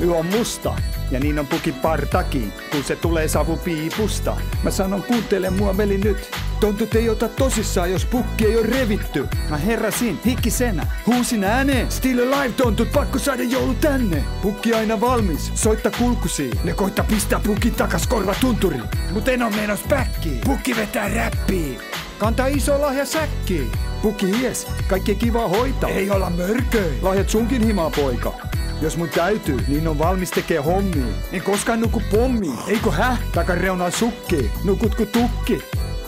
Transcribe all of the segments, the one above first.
Yö on musta ja niin on pukin partaki, kun se tulee savupiipusta. Mä sanon kuuntele mua veli nyt. Tontut ei ota tosissaan, jos pukki ei oo revitty. Mä herrasin, hikkisenä, huusin ääneen. Still alive tontut, pakko saada joulu tänne. Pukki aina valmis, soitta kulkusi. Ne koitta pistää pukin takas korvatunturi. Mut en oo menos päkkiin. Pukki vetää räppiin. Kantaa iso lahja säkkiin. Pukki hies, kaikki kiva hoitaa. Ei olla mörköi. Lahjat sunkin himaa poika. Jos mun täytyy, niin on valmis tekee hommia. En koskaan nuku pommi. Eikö takareunaan sukki. Nukutku tukki.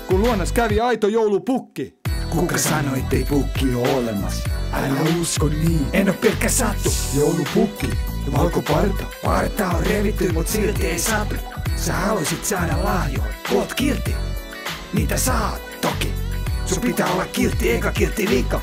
Kun luonnas kävi aito joulupukki. Kuka sanoi, ettei pukki oo olemassa? Älä usko niin. En oo pelkkä sattu. Joulupukki. Valkoparta. Parta on revitty, mut silti ei satu. Sä haluisit saada lahjoja. Oot kiltti. Niitä saat toki. Sun pitää olla kiltti eikä kiltti liika.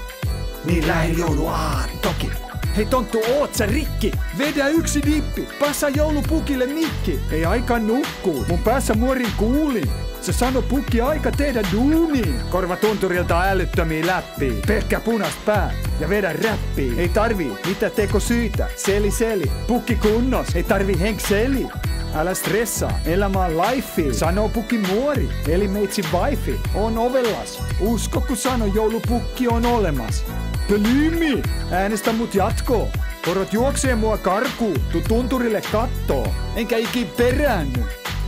Niin lähellä jouluaattoki. Hei tonttu, oot sä rikki? Vedä yksi dippi, passa joulupukille mikki. Ei aika nukkuu, mun päässä muorin kuulin. Se sano pukki aika tehdä duuni. Korva tunturilta älyttömiä läppiä. Pelkkä punast pää ja vedä räppiä. Ei tarvii mitä teko syitä. Seli, pukki kunnos. Ei tarvii henkseli. Älä stressaa, elämä on life. Sanoo pukki muori, eli meitsi wifi. On ovellas, usko kun sano joulupukki on olemas. Pölyymi, äänestä mut jatkoo. Korot juoksee mua karkuun, tuu tunturille kattoo. Enkä ikin peräänny.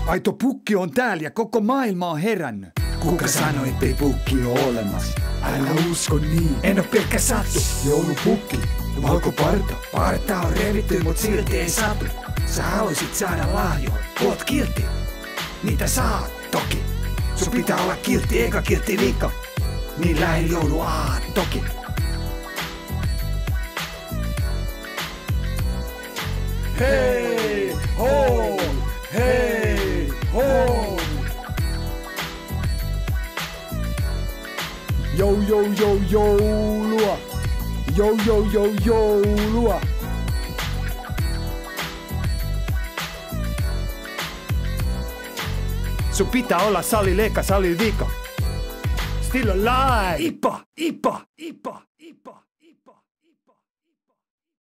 Aito pukki on täällä ja koko maailma on herännyt. Kuka sanoi, ettei pukki oo olemassa? Älä usko niin. En oo pelkkä sattu. Joulupukki, valkoparta. Parta on revitty, mut silti ei satu. Sä haluisit saada lahjoja. Oot kiltti. Niitä saat toki. Sun pitää olla kiltti eikä kiltti liika. Niin lähellä jouluaattoki. Hei ho, hei ho. Joulua. Joulua. Sun pitää olla sali leikka, sali vika. Still alive. Ipa.